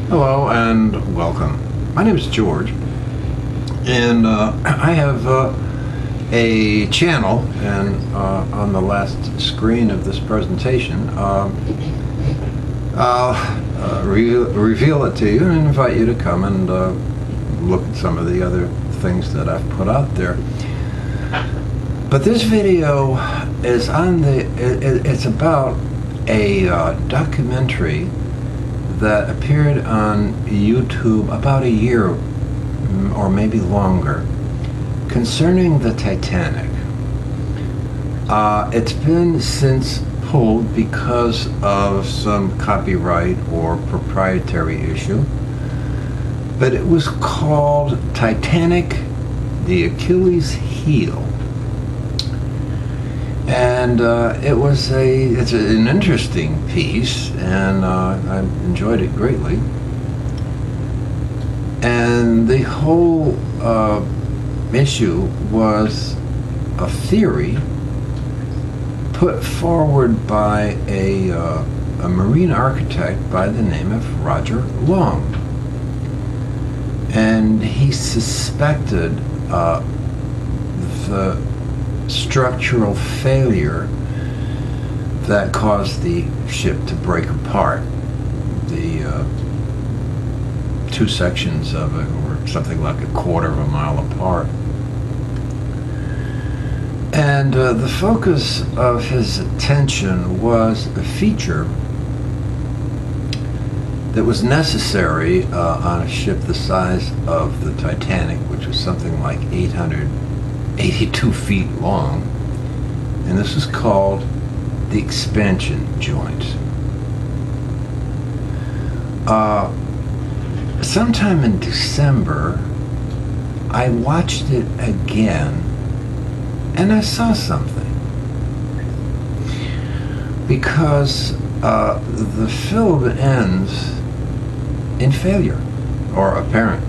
Hello and welcome. My name is George, and I have a channel, and on the last screen of this presentation, I'll reveal it to you and invite you to come and look at some of the other things that I've put out there. But this video is it's about a documentary that appeared on YouTube about a year or maybe longer concerning the Titanic. It's been since pulled because of some copyright or proprietary issue, but it was called Titanic, the Achilles Heel. And it's an interesting piece, and I enjoyed it greatly. And the whole issue was a theory put forward by a marine architect by the name of Roger Long. And he suspected the structural failure that caused the ship to break apart. The two sections of it were something like a quarter of a mile apart. And the focus of his attention was a feature that was necessary on a ship the size of the Titanic, which was something like 882 feet long, and this is called the expansion joint. Sometime in December, I watched it again, and I saw something. Because the film ends in failure, or apparent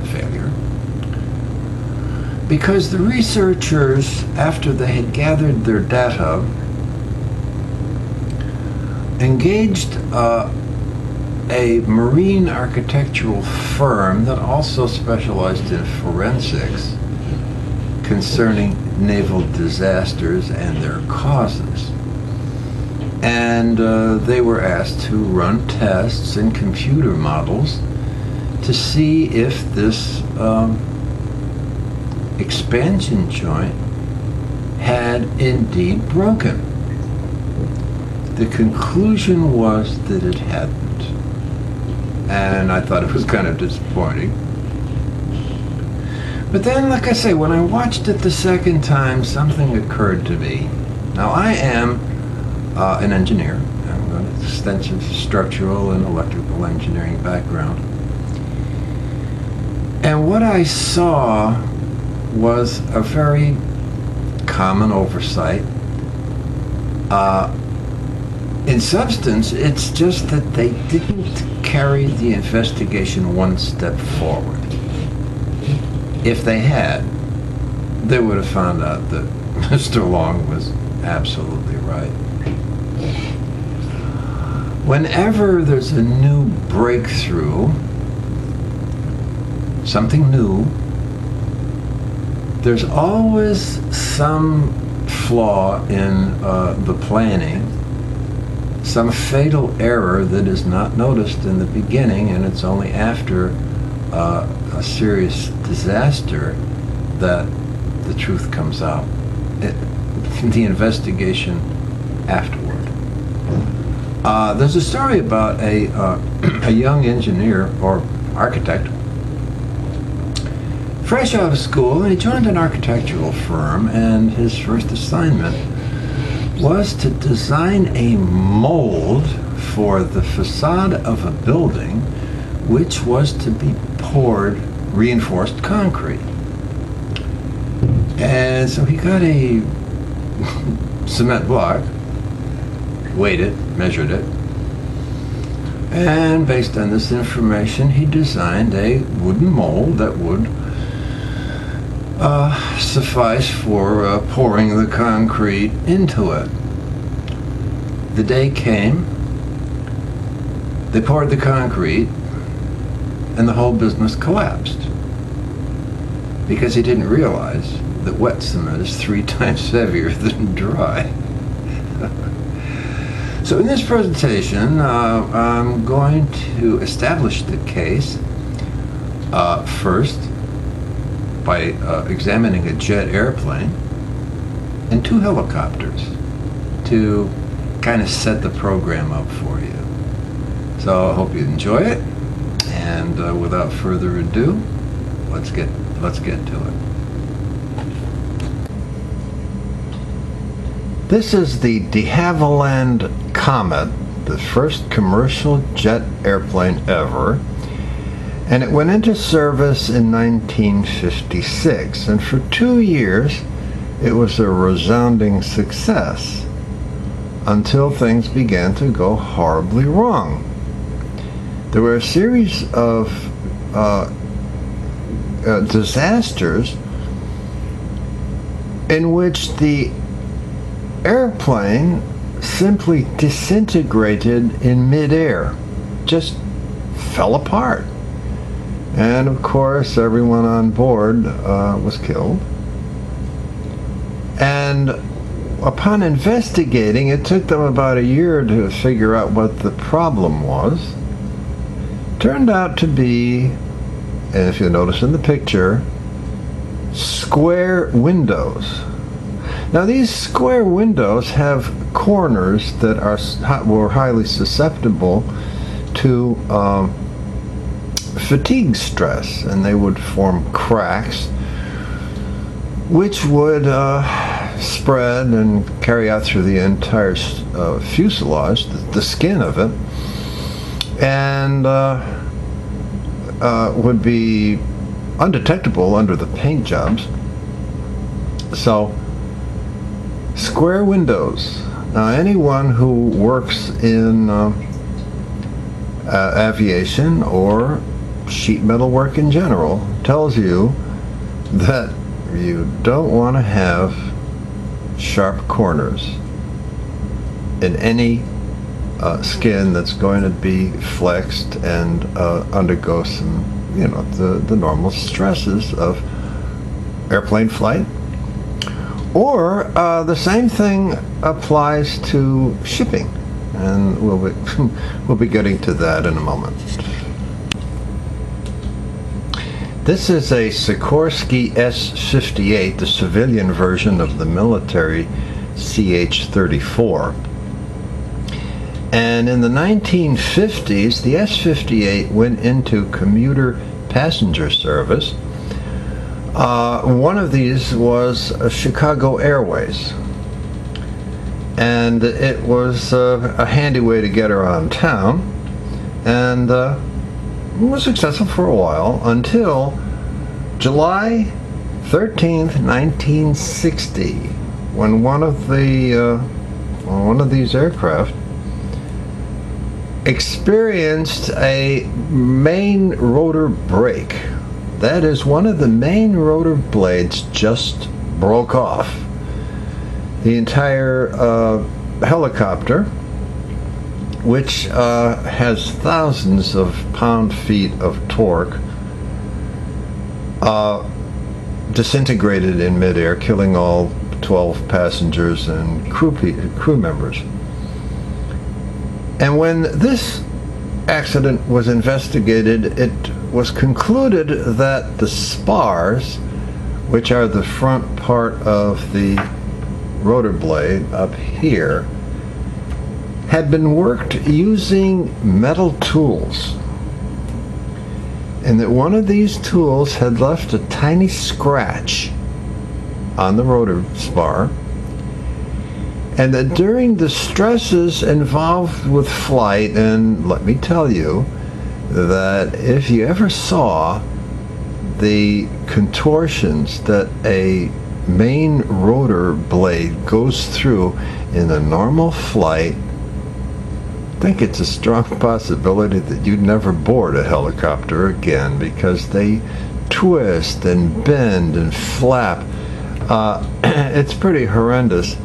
failure. Because the researchers, after they had gathered their data, engaged a marine architectural firm that also specialized in forensics concerning naval disasters and their causes. And they were asked to run tests and computer models to see if this expansion joint had indeed broken. The conclusion was that it hadn't, and I thought it was kind of disappointing. But then, like I say, when I watched it the second time, something occurred to me. Now, I am an engineer. I've got an extensive structural and electrical engineering background. And what I saw was a very common oversight. In substance, it's just that they didn't carry the investigation one step forward. If they had, they would have found out that Mr. Long was absolutely right. Whenever there's a new breakthrough, something new, there's always some flaw in the planning, some fatal error that is not noticed in the beginning, and it's only after a serious disaster that the truth comes out. The investigation afterward. There's a story about a young engineer or architect fresh out of school, and he joined an architectural firm, and his first assignment was to design a mold for the facade of a building which was to be poured reinforced concrete. And so he got a cement block, weighed it, measured it, and based on this information he designed a wooden mold that would suffice for pouring the concrete into it. The day came, they poured the concrete, and the whole business collapsed because he didn't realize that wet cement is 3 times heavier than dry. So in this presentation, I'm going to establish the case first by examining a jet airplane and 2 helicopters to kind of set the program up for you. So I hope you enjoy it, and without further ado, let's get to it. This is the de Havilland Comet, the first commercial jet airplane ever, and it went into service in 1956, and for 2 years it was a resounding success until things began to go horribly wrong. There were a series of disasters in which the airplane simply disintegrated in midair, just fell apart. And of course, everyone on board was killed. And upon investigating, it took them about a year to figure out what the problem was. Turned out to be, and if you notice in the picture, square windows. Now these square windows have corners that were highly susceptible to fatigue stress, and they would form cracks which would spread and carry out through the entire fuselage, the skin of it, and would be undetectable under the paint jobs. So square windows. Now anyone who works in aviation or sheet metal work in general tells you that you don't want to have sharp corners in any skin that's going to be flexed and undergo some, the normal stresses of airplane flight. Or the same thing applies to shipping, and we'll be getting to that in a moment. This is a Sikorsky S-58, the civilian version of the military CH-34. And in the 1950s, the S-58 went into commuter passenger service. One of these was Chicago Airways, and it was a handy way to get around town, and was successful for a while until July 13th, 1960, when one of these aircraft experienced a main rotor break. That is, one of the main rotor blades just broke off. The entire helicopter, which has thousands of pound-feet of torque, disintegrated in midair, killing all 12 passengers and crew members. And when this accident was investigated, it was concluded that the spars, which are the front part of the rotor blade up here, had been worked using metal tools, and that one of these tools had left a tiny scratch on the rotor spar, and that during the stresses involved with flight, and let me tell you that if you ever saw the contortions that a main rotor blade goes through in a normal flight, I think it's a strong possibility that you'd never board a helicopter again, because they twist and bend and flap. It's pretty horrendous.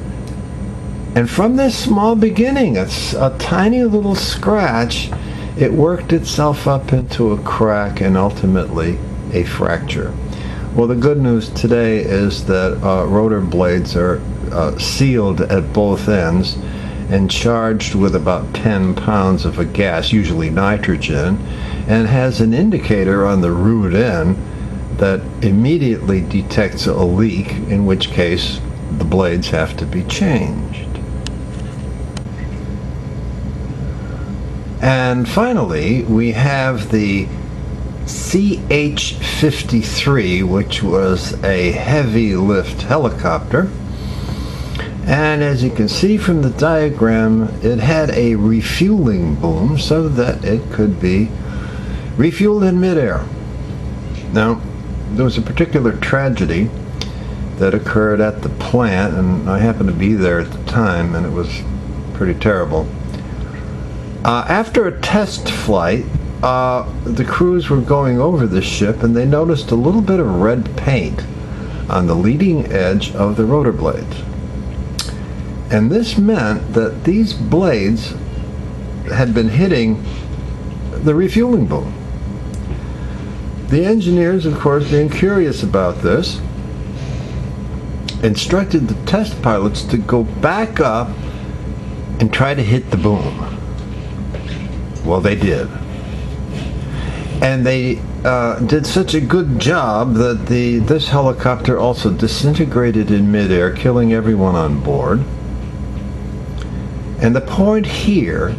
And from this small beginning, it's a tiny little scratch, it worked itself up into a crack and ultimately a fracture. Well, the good news today is that rotor blades are sealed at both ends and charged with about 10 pounds of a gas, usually nitrogen, and has an indicator on the root end that immediately detects a leak, in which case the blades have to be changed. And finally, we have the CH-53, which was a heavy lift helicopter. And as you can see from the diagram, it had a refueling boom so that it could be refueled in midair. Now, there was a particular tragedy that occurred at the plant, and I happened to be there at the time, and it was pretty terrible. After a test flight, the crews were going over the ship, and they noticed a little bit of red paint on the leading edge of the rotor blades. And this meant that these blades had been hitting the refueling boom. The engineers, of course, being curious about this, instructed the test pilots to go back up and try to hit the boom. Well, they did. And they did such a good job that this helicopter also disintegrated in midair, killing everyone on board. And the point here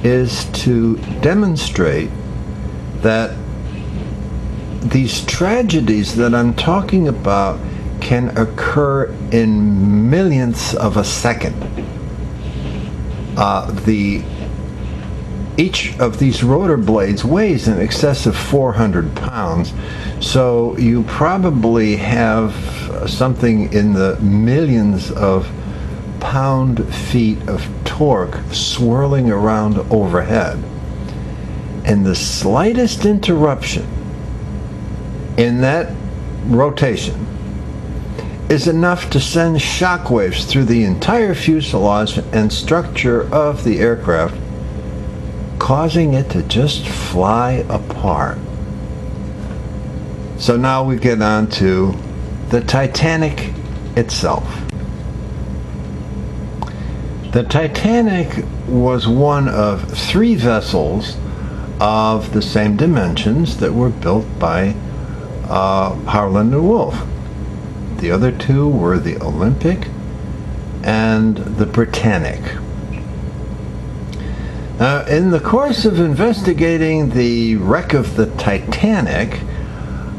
is to demonstrate that these tragedies that I'm talking about can occur in millionths of a second. Each of these rotor blades weighs in excess of 400 pounds, so you probably have something in the millions of pound-feet of torque swirling around overhead. And the slightest interruption in that rotation is enough to send shockwaves through the entire fuselage and structure of the aircraft, causing it to just fly apart. So now we get on to the Titanic itself. The Titanic was one of 3 vessels of the same dimensions that were built by Harland and Wolff. The other 2 were the Olympic and the Britannic. In the course of investigating the wreck of the Titanic,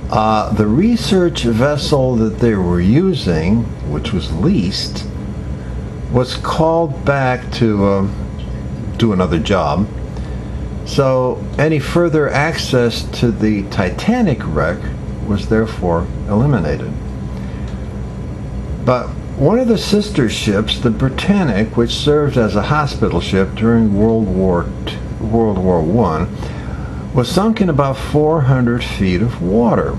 the research vessel that they were using, which was leased, was called back to do another job. So any further access to the Titanic wreck was therefore eliminated. But one of the sister ships, the Britannic, which served as a hospital ship during World War I, was sunk in about 400 feet of water,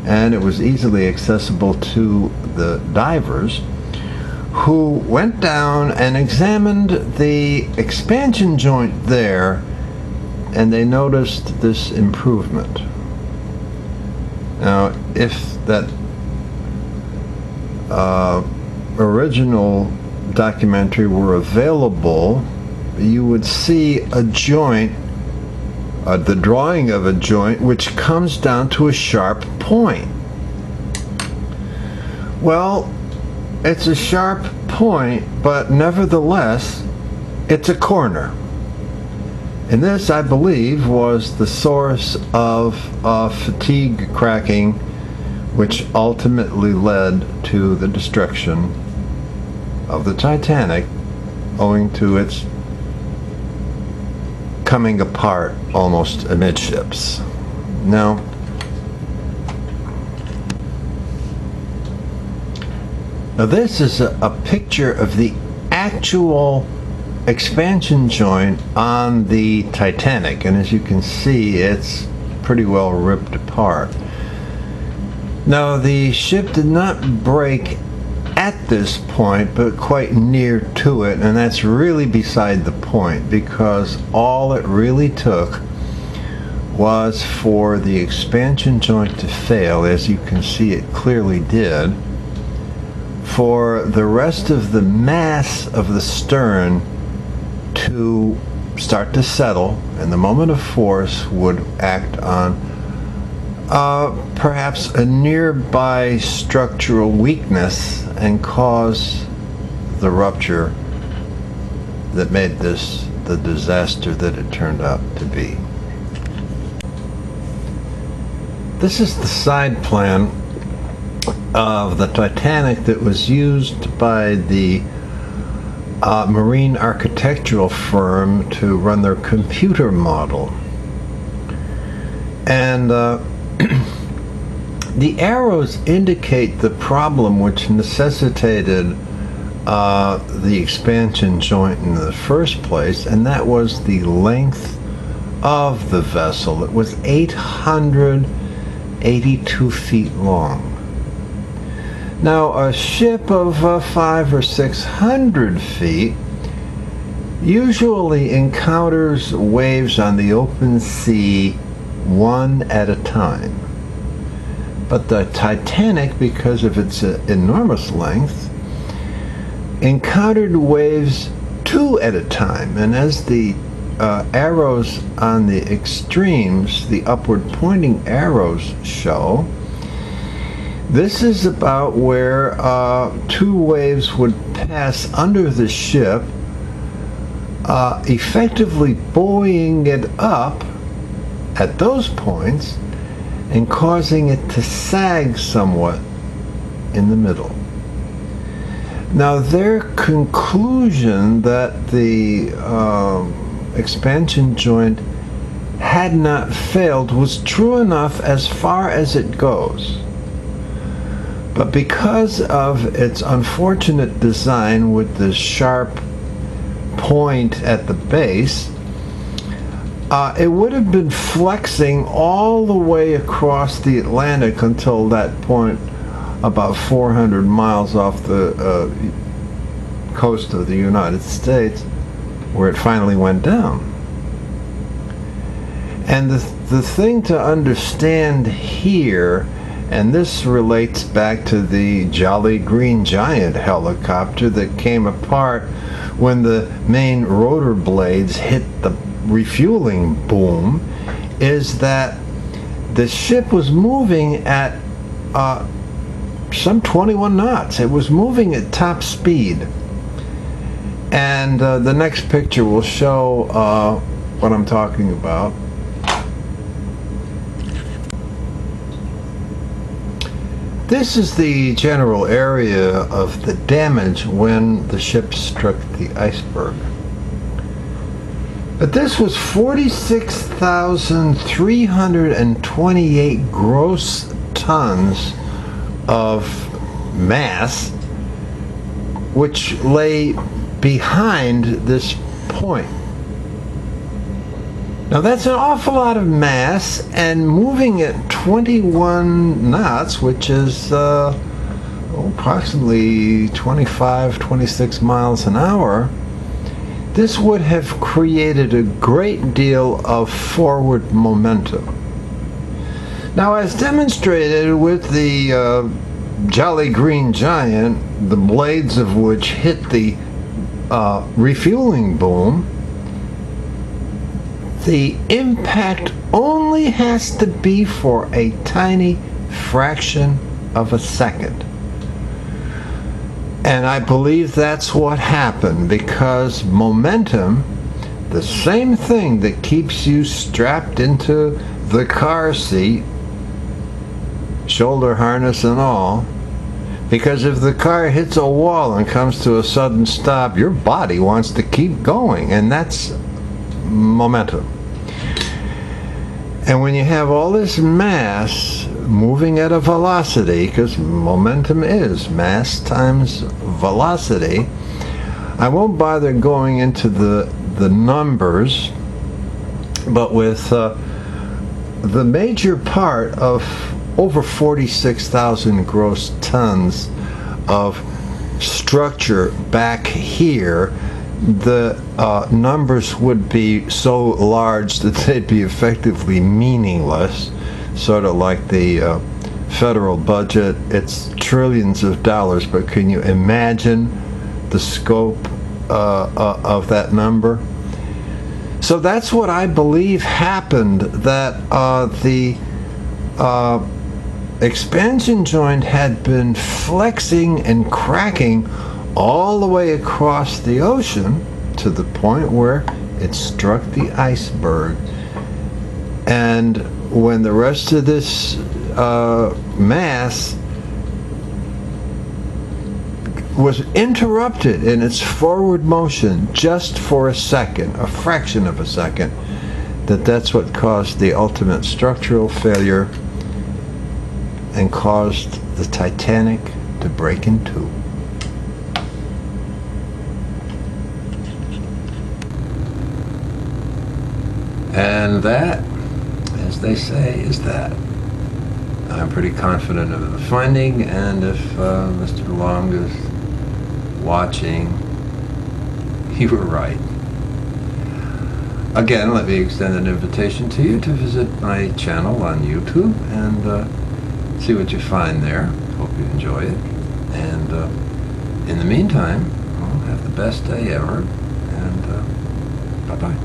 and it was easily accessible to the divers, who went down and examined the expansion joint there, and they noticed this improvement. Now, if that original documentary were available, you would see a joint, the drawing of a joint, which comes down to a sharp point. Well, it's a sharp point, but nevertheless, it's a corner. And this, I believe, was the source of fatigue cracking, which ultimately led to the destruction of the Titanic, owing to its coming apart almost amidships. Now, this is a picture of the actual expansion joint on the Titanic, and as you can see, it's pretty well ripped apart. Now, the ship did not break at this point, but quite near to it, and that's really beside the point, because all it really took was for the expansion joint to fail, as you can see it clearly did, for the rest of the mass of the stern to start to settle, and the moment of force would act on perhaps a nearby structural weakness and cause the rupture that made this the disaster that it turned out to be. This is the side plan of the Titanic that was used by the marine architectural firm to run their computer model. And the arrows indicate the problem which necessitated the expansion joint in the first place, and that was the length of the vessel. It was 882 feet long. Now, a ship of 500 or 600 feet usually encounters waves on the open sea one at a time. But the Titanic, because of its enormous length, encountered waves two at a time. And as the arrows on the extremes, the upward pointing arrows show, this is about where two waves would pass under the ship, effectively buoying it up at those points and causing it to sag somewhat in the middle. Now, their conclusion that the expansion joint had not failed was true enough as far as it goes. But because of its unfortunate design with the sharp point at the base, it would have been flexing all the way across the Atlantic until that point, about 400 miles off the coast of the United States, where it finally went down. And the thing to understand here, and this relates back to the Jolly Green Giant helicopter that came apart when the main rotor blades hit the refueling boom, is that the ship was moving at some 21 knots. It was moving at top speed. And the next picture will show what I'm talking about. This is the general area of the damage when the ship struck the iceberg. But this was 46,328 gross tons of mass, which lay behind this point. Now that's an awful lot of mass, and moving at 21 knots, which is approximately 25, 26 miles an hour, this would have created a great deal of forward momentum. Now, as demonstrated with the Jolly Green Giant, the blades of which hit the refueling boom, the impact only has to be for a tiny fraction of a second. And I believe that's what happened, because momentum, the same thing that keeps you strapped into the car seat, shoulder harness and all, because if the car hits a wall and comes to a sudden stop, your body wants to keep going, and that's momentum. And when you have all this mass moving at a velocity, because momentum is mass times velocity, I won't bother going into the numbers, but with the major part of over 46,000 gross tons of structure back here, the numbers would be so large that they'd be effectively meaningless, sort of like the federal budget. It's trillions of dollars, but can you imagine the scope of that number? So that's what I believe happened, that the expansion joint had been flexing and cracking all the way across the ocean to the point where it struck the iceberg. And when the rest of this mass was interrupted in its forward motion just for a second, a fraction of a second, that's what caused the ultimate structural failure and caused the Titanic to break in two. And that, as they say, is that. I'm pretty confident of the finding, and if Mr. Long is watching, you were right. Again, let me extend an invitation to you to visit my channel on YouTube and see what you find there. Hope you enjoy it. And in the meantime, well, have the best day ever, and bye-bye.